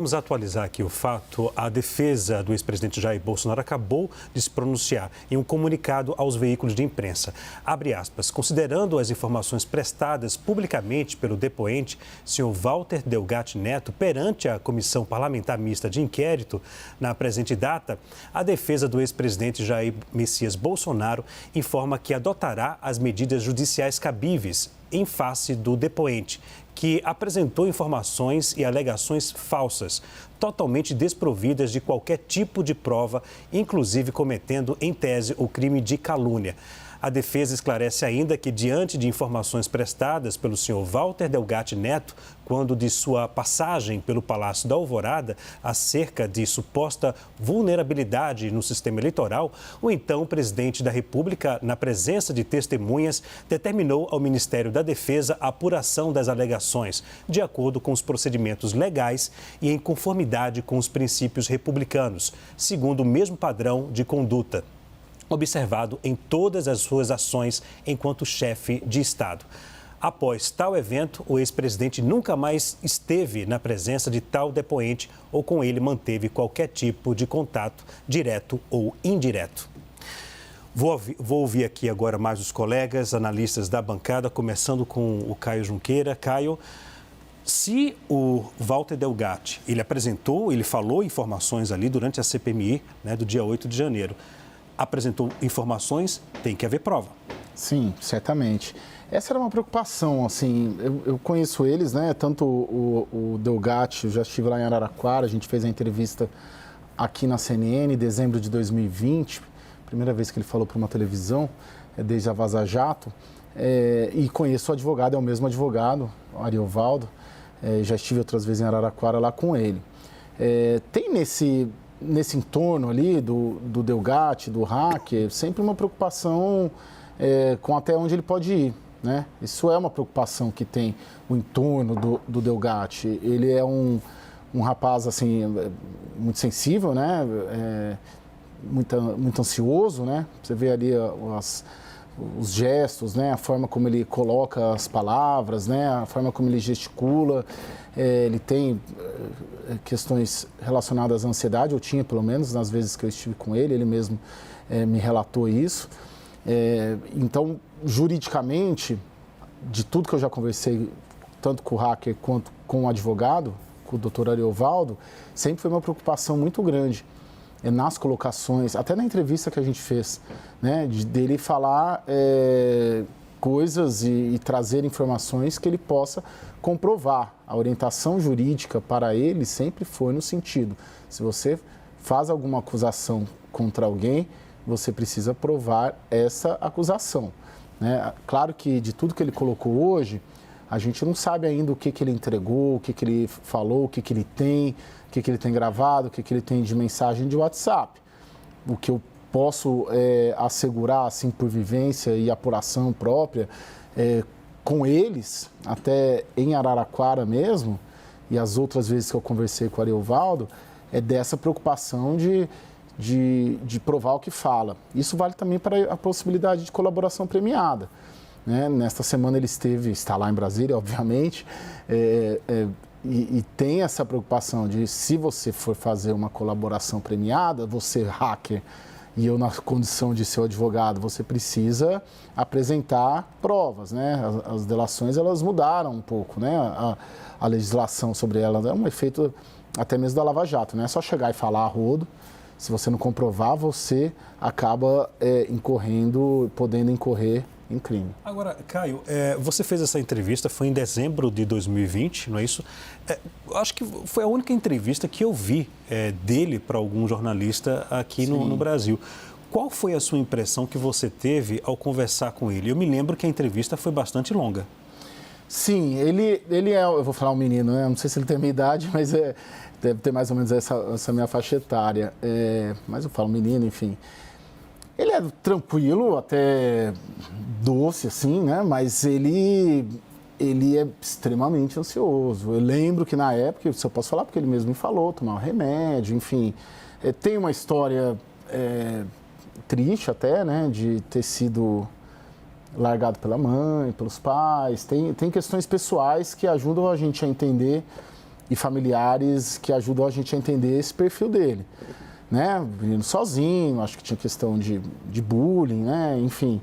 Vamos atualizar aqui o fato. A defesa do ex-presidente Jair Bolsonaro acabou de se pronunciar em um comunicado aos veículos de imprensa. Abre aspas, considerando as informações prestadas publicamente pelo depoente, senhor Walter Delgatti Neto, perante a Comissão Parlamentar Mista de Inquérito, na presente data, a defesa do ex-presidente Jair Messias Bolsonaro informa que adotará as medidas judiciais cabíveis em face do depoente, que apresentou informações e alegações falsas, totalmente desprovidas de qualquer tipo de prova, inclusive cometendo, em tese, o crime de calúnia. A defesa esclarece ainda que, diante de informações prestadas pelo senhor Walter Delgatti Neto, quando de sua passagem pelo Palácio da Alvorada, acerca de suposta vulnerabilidade no sistema eleitoral, o então presidente da República, na presença de testemunhas, determinou ao Ministério da Defesa a apuração das alegações, de acordo com os procedimentos legais e em conformidade com os princípios republicanos, segundo o mesmo padrão de conduta observado em todas as suas ações enquanto chefe de Estado. Após tal evento, o ex-presidente nunca mais esteve na presença de tal depoente ou com ele manteve qualquer tipo de contato, direto ou indireto. Vou ouvir aqui agora mais os colegas, analistas da bancada, começando com o Caio Junqueira. Caio, se o Walter Delgatti, ele falou informações ali durante a CPMI, do dia 8 de janeiro, apresentou informações, tem que haver prova. Sim, certamente. Essa era uma preocupação, assim, eu conheço eles, tanto o Delgatti, eu já estive lá em Araraquara, a gente fez a entrevista aqui na CNN em dezembro de 2020, primeira vez que ele falou para uma televisão, desde a Vaza Jato, e conheço o advogado, é o mesmo advogado, o Ariovaldo, já estive outras vezes em Araraquara lá com ele. Tem nesse entorno ali do Delgatti, do hacker, sempre uma preocupação com até onde ele pode ir, Isso é uma preocupação que tem o entorno do Delgatti. Ele é um rapaz, assim, muito sensível, muito ansioso, Você vê ali os gestos, a forma como ele coloca as palavras, a forma como ele gesticula. Ele tem questões relacionadas à ansiedade, eu tinha pelo menos nas vezes que eu estive com ele mesmo me relatou isso. Então, juridicamente, de tudo que eu já conversei, tanto com o hacker quanto com o advogado, com o doutor Ariovaldo, sempre foi uma preocupação muito grande nas colocações, até na entrevista que a gente fez, dele falar coisas e trazer informações que ele possa comprovar. A orientação jurídica para ele sempre foi no sentido, se você faz alguma acusação contra alguém, você precisa provar essa acusação. Claro que de tudo que ele colocou hoje, a gente não sabe ainda o que ele entregou, o que ele falou, o que ele tem, o que ele tem gravado, o que ele tem de mensagem de WhatsApp. O que eu posso assegurar, assim, por vivência e apuração própria, com eles, até em Araraquara mesmo, e as outras vezes que eu conversei com o Ariovaldo, é dessa preocupação de provar o que fala. Isso vale também para a possibilidade de colaboração premiada. Nesta semana ele está lá em Brasília, obviamente, e tem essa preocupação de, se você for fazer uma colaboração premiada, você hacker, e eu na condição de ser advogado, você precisa apresentar provas, As delações, elas mudaram um pouco, A legislação sobre elas é um efeito até mesmo da Lava Jato, não é só chegar e falar a rodo. Se você não comprovar, você acaba podendo incorrer em crime. Agora, Caio, você fez essa entrevista, foi em dezembro de 2020, não é isso? Acho que foi a única entrevista que eu vi dele para algum jornalista aqui no Brasil. Qual foi a sua impressão que você teve ao conversar com ele? Eu me lembro que a entrevista foi bastante longa. Sim, ele é, eu vou falar um menino, Não sei se ele tem a minha idade, mas deve ter mais ou menos essa minha faixa etária. Mas eu falo menino, enfim. Ele é tranquilo, até doce, assim, Mas ele é extremamente ansioso. Eu lembro que na época, se eu posso falar, porque ele mesmo me falou, tomar um remédio, enfim. Tem uma história triste até, de ter sido largado pela mãe, pelos pais. Tem questões pessoais que ajudam a gente a entender e familiares que ajudam a gente a entender esse perfil dele. Né? Menino sozinho, acho que tinha questão de bullying, né? Enfim,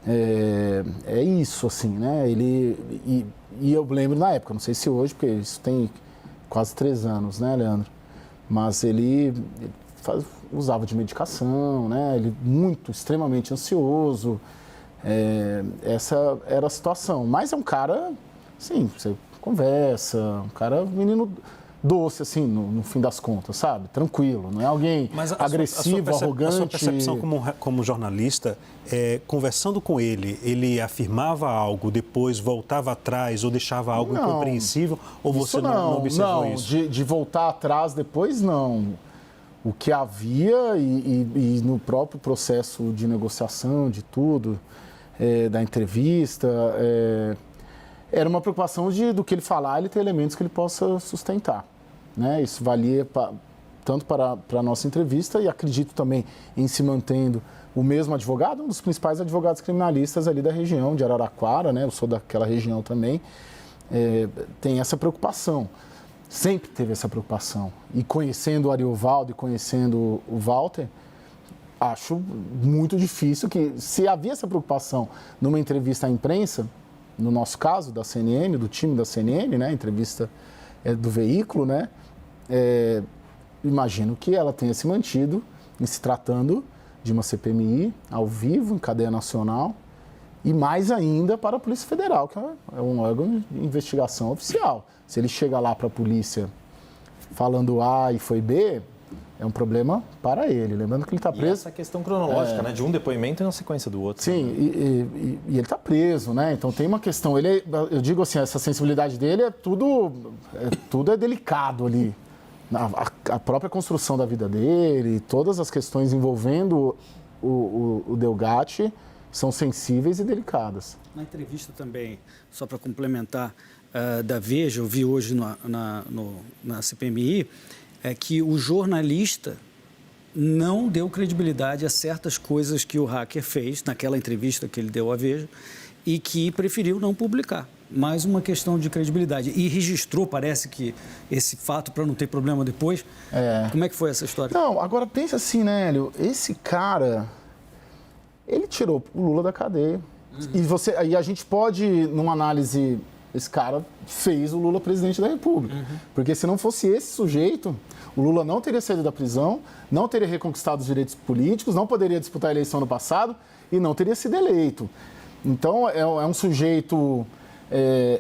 é isso, assim, né? E eu lembro na época, não sei se hoje, porque isso tem quase 3 anos, né, Leandro? Mas ele usava de medicação, né? Ele extremamente ansioso. Essa era a situação. Mas é um cara, sim, você conversa, um cara, menino doce, assim, no fim das contas, sabe? Tranquilo, não é alguém agressivo, arrogante. A sua percepção como jornalista, conversando com ele, ele afirmava algo, depois voltava atrás ou deixava algo incompreensível? Ou você não observou isso? Não, de voltar atrás depois, não. O que havia e no próprio processo de negociação, de tudo, da entrevista, era uma preocupação do que ele falar, ele ter elementos que ele possa sustentar. Né? Isso valia tanto para a nossa entrevista e acredito também em se mantendo o mesmo advogado, um dos principais advogados criminalistas ali da região de Araraquara, né? Eu sou daquela região também, tem essa preocupação, sempre teve essa preocupação. E conhecendo o Ariovaldo e conhecendo o Walter, acho muito difícil que, se havia essa preocupação numa entrevista à imprensa, no nosso caso, da CNN, do time da CNN, né? Entrevista do veículo, né? Imagino que ela tenha se mantido em se tratando de uma CPMI ao vivo, em cadeia nacional, e mais ainda para a Polícia Federal, que é um órgão de investigação oficial. Se ele chega lá para a polícia falando A e foi B, é um problema para ele. Lembrando que ele está preso... E essa questão cronológica, né? De um depoemento na sequência do outro. Sim, e ele está preso, né? Então tem uma questão... eu digo assim, essa sensibilidade dele tudo é delicado ali. A própria construção da vida dele, todas as questões envolvendo o Delgatti são sensíveis e delicadas. Na entrevista também, só para complementar, da Veja, eu vi hoje na CPMI, que o jornalista não deu credibilidade a certas coisas que o hacker fez naquela entrevista que ele deu à Veja e que preferiu não publicar. Mais uma questão de credibilidade. E registrou, parece que, esse fato para não ter problema depois. Como é que foi essa história? Não, agora pensa assim, né, Hélio? Esse cara, ele tirou o Lula da cadeia. E a gente pode, numa análise, esse cara fez o Lula presidente da República. Porque se não fosse esse sujeito, o Lula não teria saído da prisão, não teria reconquistado os direitos políticos, não poderia disputar a eleição no passado e não teria sido eleito. Então, é um sujeito...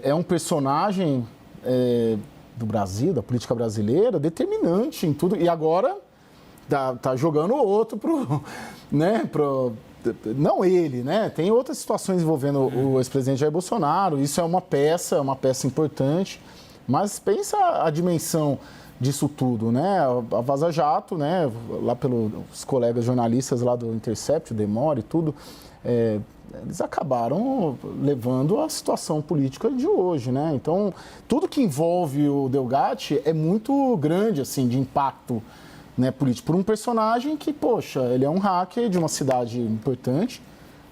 É um personagem do Brasil, da política brasileira, determinante em tudo. E agora tá jogando o outro não ele, né? Tem outras situações envolvendo o ex-presidente Jair Bolsonaro. Isso é uma peça importante. Mas pensa a dimensão disso tudo, né? A Vaza Jato, né? Lá pelos colegas jornalistas lá do Intercept, o Demore e tudo... eles acabaram levando a situação política de hoje, né? Então, tudo que envolve o Delgatti é muito grande, assim, de impacto, né, político. Por um personagem que, poxa, ele é um hacker de uma cidade importante,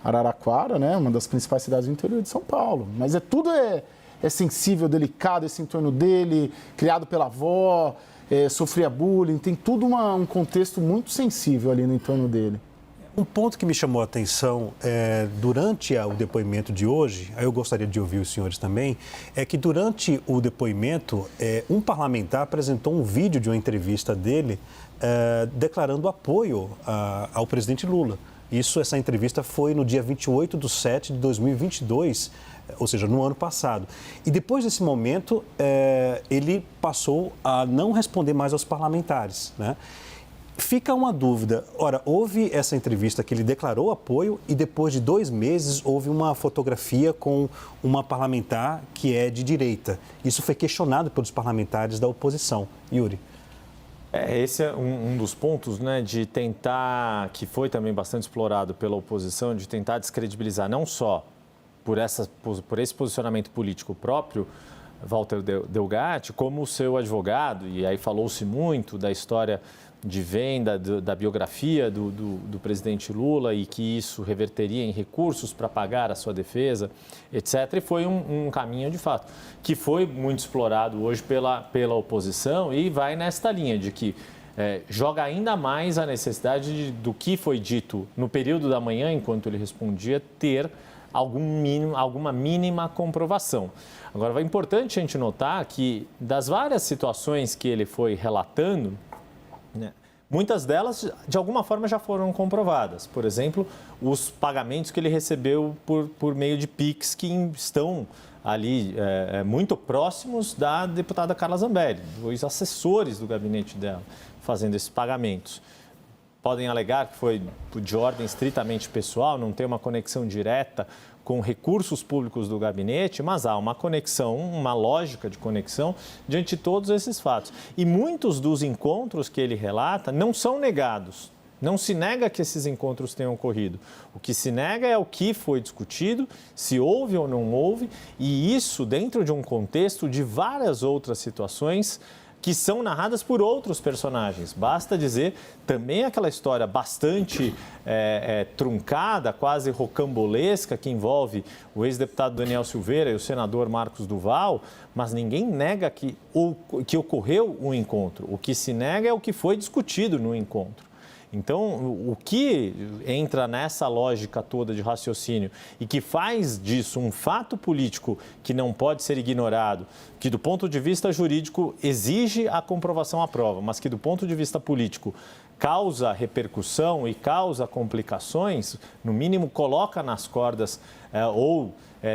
Araraquara, né? Uma das principais cidades do interior de São Paulo. Mas tudo é sensível, delicado, esse entorno dele, criado pela avó, sofria bullying, tem tudo um contexto muito sensível ali no entorno dele. Um ponto que me chamou a atenção durante o depoimento de hoje, aí eu gostaria de ouvir os senhores também, é que durante o depoimento, um parlamentar apresentou um vídeo de uma entrevista dele declarando apoio ao presidente Lula. Essa entrevista foi no dia 28/7/2022, ou seja, no ano passado. E depois desse momento, ele passou a não responder mais aos parlamentares, né? Fica uma dúvida. Ora, houve essa entrevista que ele declarou apoio e depois de 2 meses houve uma fotografia com uma parlamentar que é de direita. Isso foi questionado pelos parlamentares da oposição. Yuri. Esse é um dos pontos, né, de tentar, que foi também bastante explorado pela oposição, de tentar descredibilizar não só por esse posicionamento político próprio, Walter Delgatti, como o seu advogado, e aí falou-se muito da história de venda da biografia do presidente Lula e que isso reverteria em recursos para pagar a sua defesa, etc. E foi um caminho, de fato, que foi muito explorado hoje pela oposição e vai nesta linha de que joga ainda mais a necessidade do que foi dito no período da manhã, enquanto ele respondia, ter alguma mínima comprovação. Agora, é importante a gente notar que das várias situações que ele foi relatando, né, muitas delas, de alguma forma, já foram comprovadas. Por exemplo, os pagamentos que ele recebeu por meio de PIX, que estão ali muito próximos da deputada Carla Zambelli, os assessores do gabinete dela fazendo esses pagamentos. Podem alegar que foi de ordem estritamente pessoal, não tem uma conexão direta com recursos públicos do gabinete, mas há uma conexão, uma lógica de conexão diante de todos esses fatos. E muitos dos encontros que ele relata não são negados. Não se nega que esses encontros tenham ocorrido. O que se nega é o que foi discutido, se houve ou não houve, e isso dentro de um contexto de várias outras situações que são narradas por outros personagens. Basta dizer também aquela história bastante truncada, quase rocambolesca, que envolve o ex-deputado Daniel Silveira e o senador Marcos Duval, mas ninguém nega que ocorreu um encontro. O que se nega é o que foi discutido no encontro. Então, o que entra nessa lógica toda de raciocínio e que faz disso um fato político que não pode ser ignorado, que do ponto de vista jurídico exige a comprovação à prova, mas que do ponto de vista político causa repercussão e causa complicações, no mínimo coloca nas cordas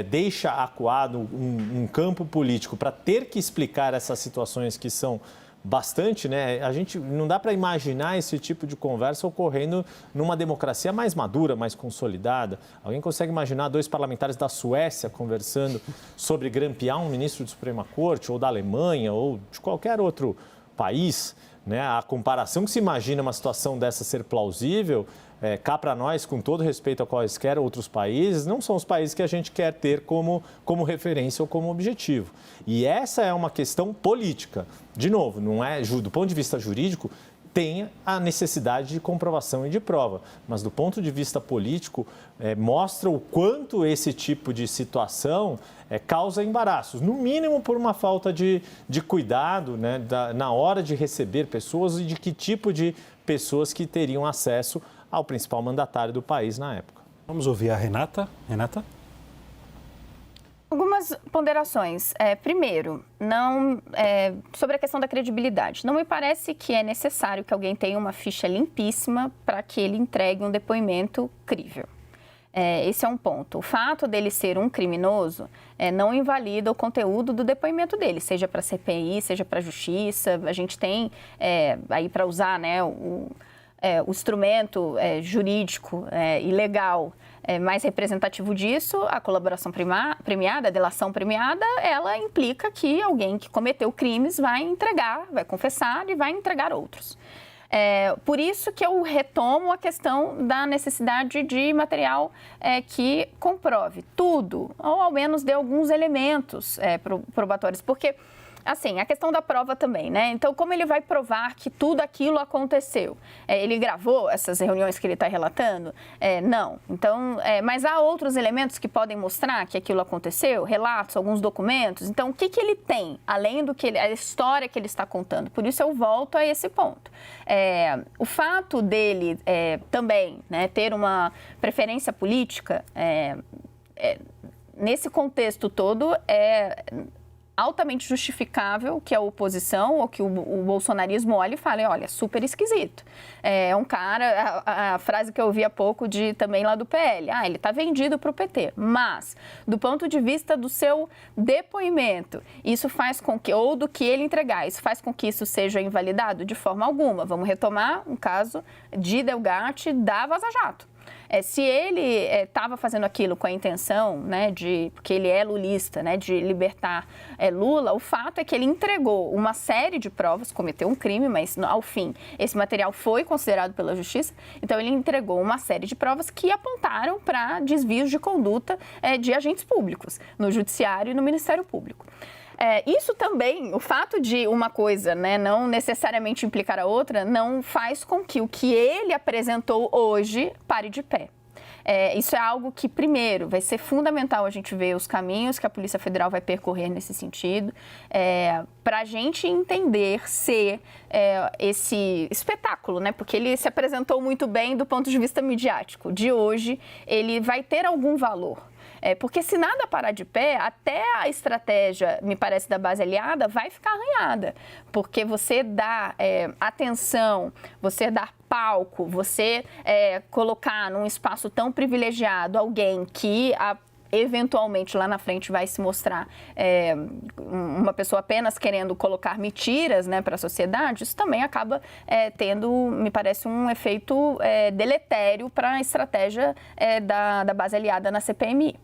deixa acuado um campo político para ter que explicar essas situações que são bastante, né? A gente não dá para imaginar esse tipo de conversa ocorrendo numa democracia mais madura, mais consolidada. Alguém consegue imaginar dois parlamentares da Suécia conversando sobre grampear um ministro de Suprema Corte, ou da Alemanha, ou de qualquer outro país, né? A comparação que se imagina uma situação dessa ser plausível, cá para nós, com todo respeito a quaisquer outros países, não são os países que a gente quer ter como referência ou como objetivo. E essa é uma questão política. De novo, não é do ponto de vista jurídico, tem a necessidade de comprovação e de prova, mas do ponto de vista político, mostra o quanto esse tipo de situação causa embaraços, no mínimo por uma falta de cuidado, né, na hora de receber pessoas e de que tipo de pessoas que teriam acesso ao principal mandatário do país na época. Vamos ouvir a Renata. Renata? Algumas ponderações. Primeiro, sobre a questão da credibilidade. Não me parece que é necessário que alguém tenha uma ficha limpíssima para que ele entregue um depoimento crível. Esse é um ponto. O fato dele ser um criminoso não invalida o conteúdo do depoimento dele, seja para a CPI, seja para a Justiça. A gente tem aí para usar, né, o instrumento jurídico e legal mais representativo disso, a colaboração premiada, a delação premiada, ela implica que alguém que cometeu crimes vai entregar, vai confessar e vai entregar outros. Por isso que eu retomo a questão da necessidade de material que comprove tudo, ou ao menos dê alguns elementos probatórios, porque assim, a questão da prova também, né? Então, como ele vai provar que tudo aquilo aconteceu? Ele gravou essas reuniões que ele está relatando? Não. Então, mas há outros elementos que podem mostrar que aquilo aconteceu? Relatos, alguns documentos? Então, o que ele tem, além do que a história que ele está contando? Por isso, eu volto a esse ponto. O fato dele também, né, ter uma preferência política, nesse contexto todo, altamente justificável que a oposição ou que o bolsonarismo olhe e fale, olha, super esquisito. É um cara, a frase que eu ouvi há pouco também lá do PL, ele está vendido para o PT. Mas, do ponto de vista do seu depoimento, isso faz com que, ou do que ele entregar, isso faz com que isso seja invalidado? De forma alguma. Vamos retomar um caso de Delgatti da Vaza Jato. Se ele estava fazendo aquilo com a intenção, né, porque ele é lulista, né, de libertar Lula, o fato é que ele entregou uma série de provas, cometeu um crime, mas ao fim esse material foi considerado pela Justiça, então ele entregou uma série de provas que apontaram para desvios de conduta de agentes públicos, no Judiciário e no Ministério Público. Isso também, o fato de uma coisa, né, não necessariamente implicar a outra, não faz com que o que ele apresentou hoje pare de pé. Isso é algo que, primeiro, vai ser fundamental a gente ver os caminhos que a Polícia Federal vai percorrer nesse sentido, para a gente entender se esse espetáculo, né, porque ele se apresentou muito bem do ponto de vista midiático, de hoje, ele vai ter algum valor. Porque se nada parar de pé, até a estratégia, me parece, da base aliada vai ficar arranhada. Porque você dá atenção, você dar palco, você colocar num espaço tão privilegiado alguém que eventualmente lá na frente vai se mostrar uma pessoa apenas querendo colocar mentiras, né, para a sociedade, isso também acaba tendo, me parece, um efeito deletério para a estratégia da base aliada na CPMI.